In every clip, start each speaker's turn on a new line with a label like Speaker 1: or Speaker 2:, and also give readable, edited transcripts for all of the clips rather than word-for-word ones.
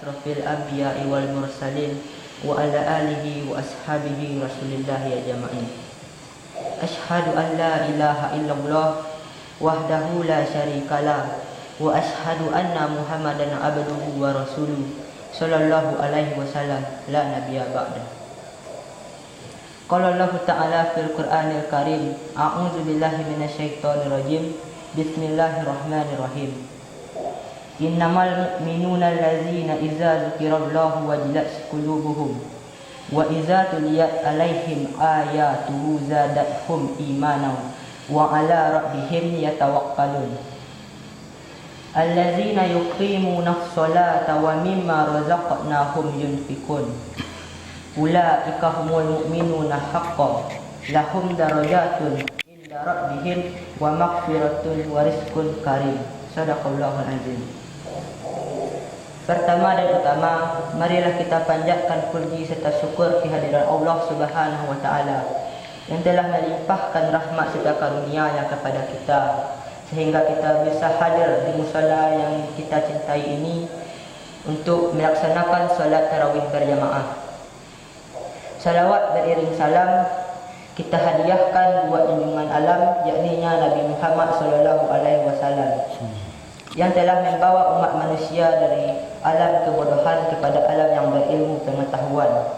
Speaker 1: asrafil anbiya'i wal mursalin wa ala alihi wa ashabihi rasulillah ya jama'in. Ashhadu an la ilaha illallah wahdahu la syarikalah wa ashhadu anna Muhammadan abduhu wa rasuluh sallallahu alaihi wasallam la nabiyya ba'da. Qala Allah Ta'ala fil Qur'anil Karim, a'udzu billahi minasyaitonir rajim. Bismillahirrahmanirrahim. Innamal mu'minuna allazina idza dzukirallahu wajilat qulubuhum wa idza tuliyat alaihim ayatuhu zadatuhum imanan wa ala rabbihim yatawakkalun. Allazina yuqimuna as-salata wa mimma razaqnahum yunfikun. Ulaika humul mu'minuna haqqan lahum darajatun inda rabbihim wa maghfiratun wa rizqun karim. Shadaqallahul azim. Pertama dan utama, marilah kita panjatkan puji serta syukur kehadiran Allah Subhanahu wa taala yang telah melimpahkan rahmat serta karunia-Nya kepada kita sehingga kita bisa hadir di musala yang kita cintai ini untuk melaksanakan solat tarawih berjamaah. Salawat beriring salam kita hadiahkan buat junjungan alam, yakninya Nabi Muhammad sallallahu alaihi wasallam yang telah membawa umat manusia dari alam kebodohan kepada alam yang berilmu pengetahuan.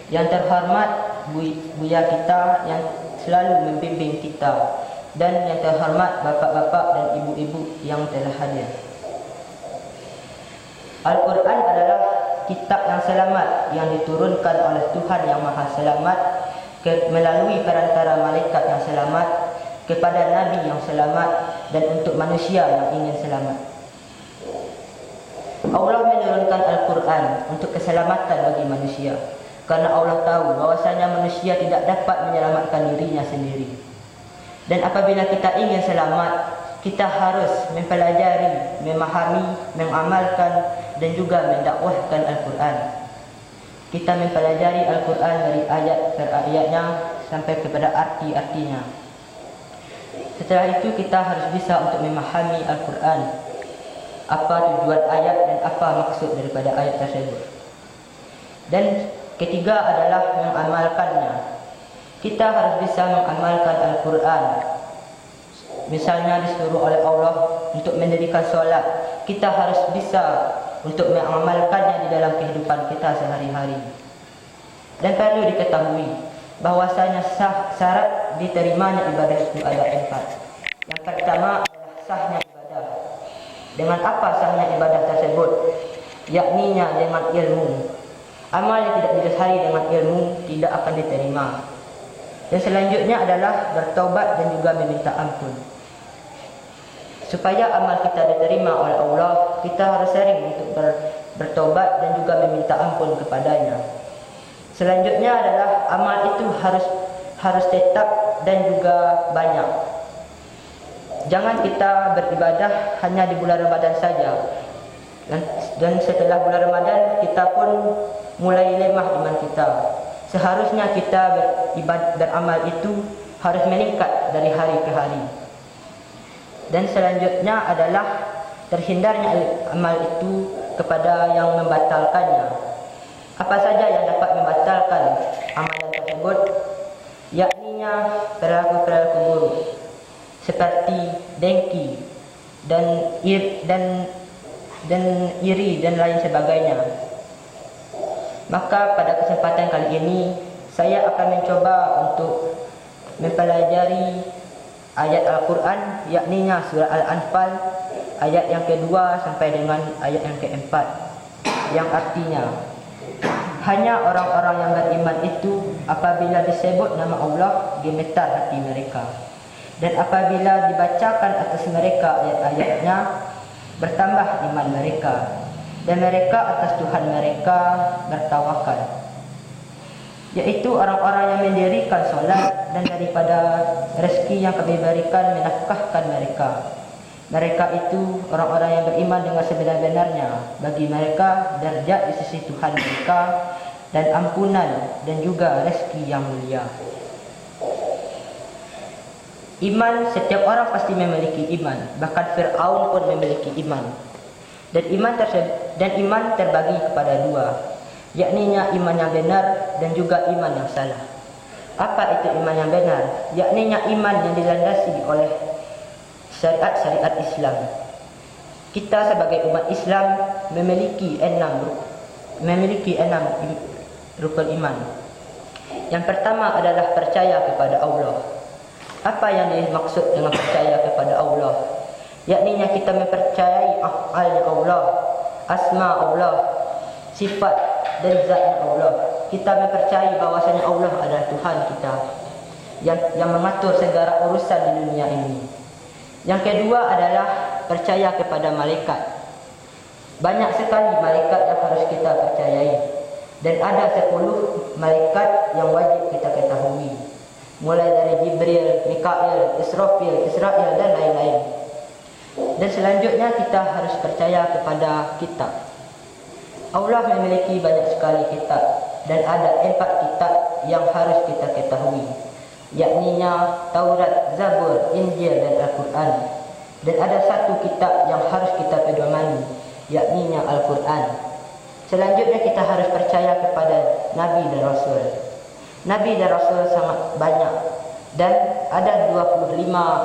Speaker 1: Yang terhormat buya kita yang selalu membimbing kita, dan yang terhormat bapak-bapak dan ibu-ibu yang telah hadir. Al-Quran adalah kitab yang selamat yang diturunkan oleh Tuhan yang Maha Selamat melalui perantara malaikat yang selamat kepada Nabi yang selamat dan untuk manusia yang ingin selamat. Allah menurunkan Al-Quran untuk keselamatan bagi manusia karena Allah tahu bahwasanya manusia tidak dapat menyelamatkan dirinya sendiri. Dan apabila kita ingin selamat, kita harus mempelajari, memahami, mengamalkan dan juga mendakwahkan Al-Quran. Kita mempelajari Al-Quran dari ayat per ayatnya sampai kepada arti-artinya. Setelah itu kita harus bisa untuk memahami Al-Quran, apa tujuan ayat dan apa maksud daripada ayat tersebut. Dan ketiga adalah mengamalkannya. Kita harus bisa mengamalkan Al-Quran. Misalnya disuruh oleh Allah untuk mendirikan solat, kita harus bisa untuk mengamalkannya di dalam kehidupan kita sehari-hari. Dan perlu diketahui bahwasanya syarat diterimanya ibadah itu ada 4. Yang pertama adalah sahnya ibadah. Dengan apa sahnya ibadah tersebut? Yakninya dengan ilmu. Amal yang tidak didasari dengan ilmu tidak akan diterima. Dan selanjutnya adalah bertobat dan juga meminta ampun. Supaya amal kita diterima oleh Allah, kita harus sering untuk bertobat dan juga meminta ampun kepadanya. Selanjutnya adalah amal itu harus tetap dan juga banyak. Jangan kita beribadah hanya di bulan Ramadan saja. Dan setelah bulan Ramadan kita pun mulai lemah iman kita. Seharusnya kita beramal itu harus meningkat dari hari ke hari. Dan selanjutnya adalah terhindarnya amal itu kepada yang membatalkannya. Apa saja yang dapat membatalkan amalan tersebut? Yakninya perilaku-perilaku buruk seperti dengki dan iri dan lain sebagainya. Maka pada kesempatan kali ini saya akan mencoba untuk mempelajari ayat Al-Quran, yakninya surah Al-Anfal ayat yang kedua sampai dengan ayat yang keempat, yang artinya hanya orang-orang yang beriman itu apabila disebut nama Allah gemetar hati mereka, dan apabila dibacakan atas mereka ayat-ayatnya bertambah iman mereka, dan mereka atas Tuhan mereka bertawakal, yaitu orang-orang yang mendirikan solat dan daripada rezeki yang kami berikan menafkahkan mereka. Mereka itu orang-orang yang beriman dengan sebenar-benarnya. Bagi mereka darjat di sisi Tuhan mereka dan ampunan dan juga rezeki yang mulia. Iman, setiap orang pasti memiliki iman. Bahkan Fir'aun pun memiliki iman. Dan iman terbagi kepada dua, yakninya iman yang benar dan juga iman yang salah. Apa itu iman yang benar? Yakninya iman yang dilandasi oleh syariat-syariat Islam. Kita sebagai umat Islam memiliki enam rukun iman. Yang pertama adalah percaya kepada Allah. Apa yang dimaksud dengan percaya kepada Allah? Yakninya kita mempercayai af'alnya Allah, asma Allah, sifat dan zatnya Allah. Kita mempercayai bahwasanya Allah adalah Tuhan kita yang mengatur segala urusan di dunia ini. Yang kedua adalah percaya kepada malaikat. Banyak sekali malaikat yang harus kita percayai, dan ada 10 malaikat yang wajib kita ketahui, mulai dari Jibril, Mikail, Israfil, Israel dan lain-lain. Dan selanjutnya kita harus percaya kepada kitab. Allah memiliki banyak sekali kitab, dan ada 4 kitab yang harus kita ketahui, yakninya Taurat, Zabur, Injil dan Al-Quran. Dan ada 1 kitab yang harus kita pedomani, yakninya Al-Quran. Selanjutnya kita harus percaya kepada Nabi dan Rasul. Nabi dan Rasul sangat banyak, dan ada 25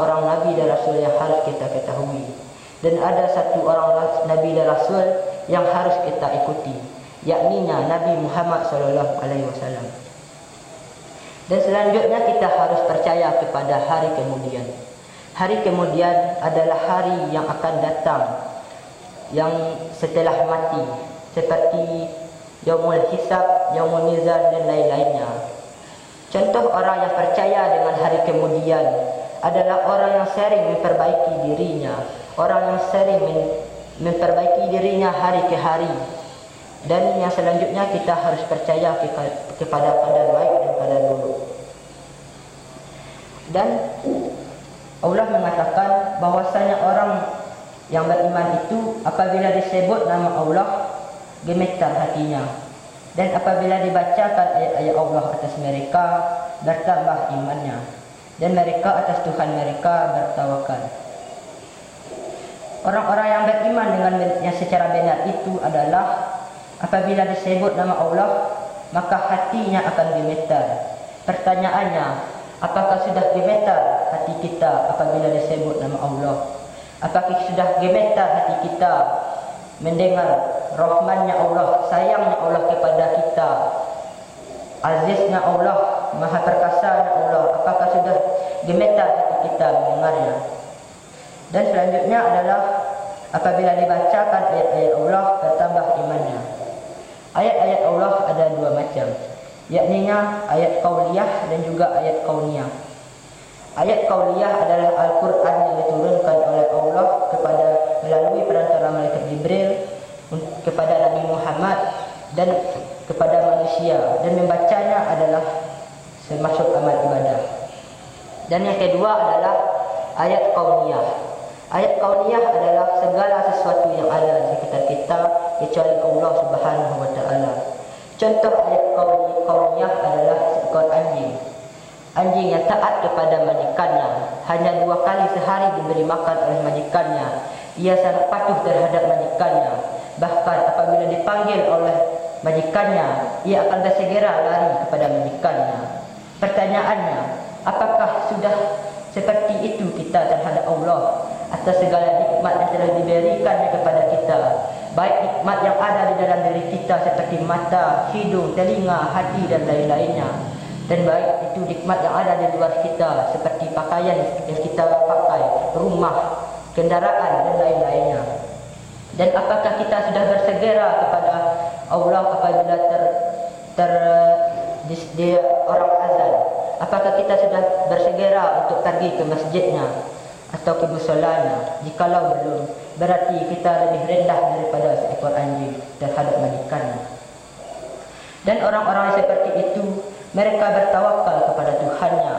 Speaker 1: orang Nabi dan Rasul yang harus kita ketahui. Dan ada 1 orang Nabi dan Rasul yang harus kita ikuti, yakninya Nabi Muhammad SAW. Dan selanjutnya kita harus percaya kepada hari kemudian. Hari kemudian adalah hari yang akan datang, yang setelah mati, seperti Yaumul Hisab, Yaumul Mizan dan lain-lainnya. Contoh orang yang percaya dengan hari kemudian adalah orang yang sering memperbaiki dirinya, orang yang sering memperbaiki dirinya hari ke hari. Dan yang selanjutnya kita harus percaya kepada qadar baik dan qadar buruk. Dan Allah mengatakan bahwasanya orang yang beriman itu apabila disebut nama Allah, gemetar hatinya. Dan apabila dibacakan ayat-ayat Allah atas mereka, bertambah imannya. Dan mereka atas Tuhan mereka bertawakal. Orang-orang yang beriman dengan yang secara benar itu adalah apabila disebut nama Allah, maka hatinya akan gemetar. Pertanyaannya, apakah sudah gemetar hati kita apabila disebut nama Allah? Apakah sudah gemetar hati kita mendengar rahmannya Allah, sayangnya Allah kepada kita, aziznya Allah, maha perkasanya Allah? Apakah sudah gemetar hati kita mendengarnya? Dan selanjutnya adalah apabila dibacakan ayat-ayat Allah, bertambah imannya. Ayat-ayat Allah ada 2 macam, yakninya ayat qauliyah dan juga ayat kauniyah. Ayat qauliyah adalah Al-Quran yang diturunkan oleh Allah melalui perantara malaikat Jibril kepada Nabi Muhammad dan kepada manusia, dan membacanya adalah termasuk amal ibadah. Dan yang kedua adalah ayat kauniyah. Ayat kauniyah adalah segala sesuatu yang ada di sekitar kita kecuali Allah Subhanahu wa taala. Contoh ayat kauniyah adalah seekor anjing. Anjing yang taat kepada majikannya, hanya 2 kali sehari diberi makan oleh majikannya. Ia sangat patuh terhadap majikannya. Bahkan apabila dipanggil oleh majikannya, ia akan bersegera lari kepada majikannya. Pertanyaannya, apakah sudah seperti itu kita terhadap Allah atas segala nikmat yang telah diberikannya kepada kita, baik nikmat yang ada di dalam diri kita seperti mata, hidung, telinga, hati dan lain-lainnya, dan baik itu nikmat yang ada di luar kita seperti pakaian yang kita pakai, rumah, kendaraan dan lain-lainnya. Dan apakah kita sudah bersegera kepada Allah apabila di orang azan? Apakah kita sudah bersegera untuk pergi ke masjidnya atau ke musolanya? Jikalau belum, berarti kita lebih rendah daripada seekor anjing terhadap majikannya. Dan orang-orang seperti itu, mereka bertawakal kepada Tuhannya.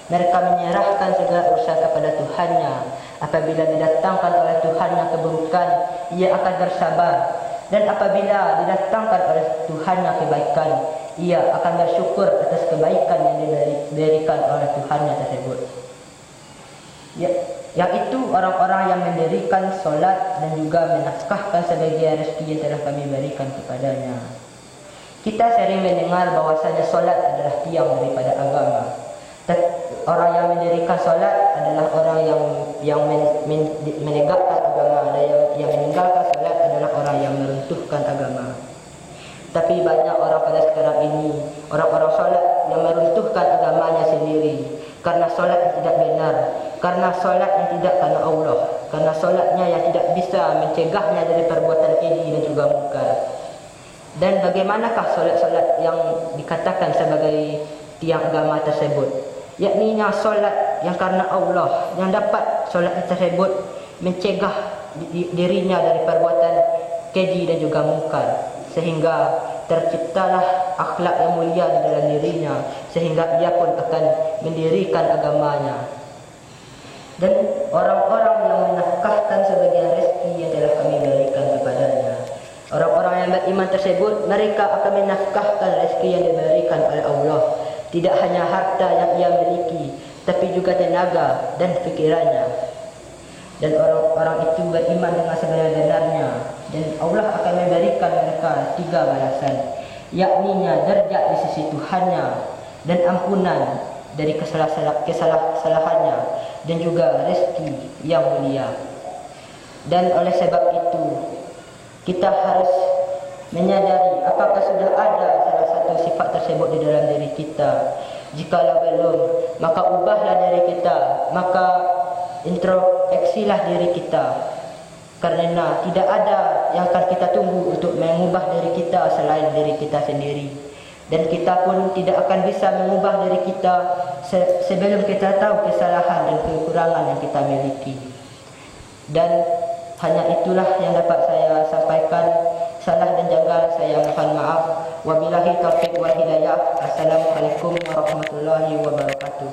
Speaker 1: Mereka menyerahkan segala urusan kepada Tuhannya. Apabila didatangkan oleh Tuhannya keburukan, ia akan bersabar. Dan apabila didatangkan oleh Tuhannya kebaikan, ia akan bersyukur atas kebaikan yang diberikan oleh Tuhannya tersebut. Ya, yaitu orang-orang yang mendirikan solat dan juga menafkahkan sebagian rezeki yang telah kami berikan kepadanya. Kita sering mendengar bahwasanya solat adalah tiang daripada agama. Orang yang mendirikan solat adalah orang yang menegakkan agama, dan yang meninggalkan solat adalah orang yang meruntuhkan agama. Tapi banyak orang pada sekarang ini, orang-orang solat yang meruntuhkan agamanya sendiri karena solat yang tidak benar, karena solat yang tidak karena Allah, karena solatnya yang tidak bisa mencegahnya dari perbuatan keji dan juga mungkar. Dan bagaimanakah solat-solat yang dikatakan sebagai tiang agama tersebut? Yakninya solat yang karena Allah, yang dapat solat tersebut mencegah dirinya dari perbuatan keji dan juga mungkar, sehingga terciptalah akhlak yang mulia di dalam dirinya, sehingga ia pun akan mendirikan agamanya. Dan orang-orang yang menafkahkan sebagian rezeki yang telah kami berikan kepadanya, orang-orang yang beriman tersebut, mereka akan menafkahkan rezeki yang diberikan oleh Allah. Tidak hanya harta yang ia miliki, tapi juga tenaga dan fikirannya. Dan orang-orang itu beriman dengan sebenar-benarnya, dan Allah akan memberikan mereka 3 balasan, yakninya derajat di sisi Tuhannya, dan ampunan dari kesalahannya, dan juga rezeki yang mulia. Dan oleh sebab itu, kita harus menyadari apakah sudah ada salah satu sifat tersebut di dalam diri kita. Jikalau belum, maka ubahlah diri kita, maka introspeksilah diri kita, karena tidak ada yang akan kita tunggu untuk mengubah diri kita selain diri kita sendiri. Dan kita pun tidak akan bisa mengubah diri kita sebelum kita tahu kesalahan dan kekurangan yang kita miliki. Dan hanya itulah yang dapat saya sampaikan. Salah dan janggal saya mohon maaf. Wabillahi taufiq wal hidayah. Assalamualaikum warahmatullahi wabarakatuh.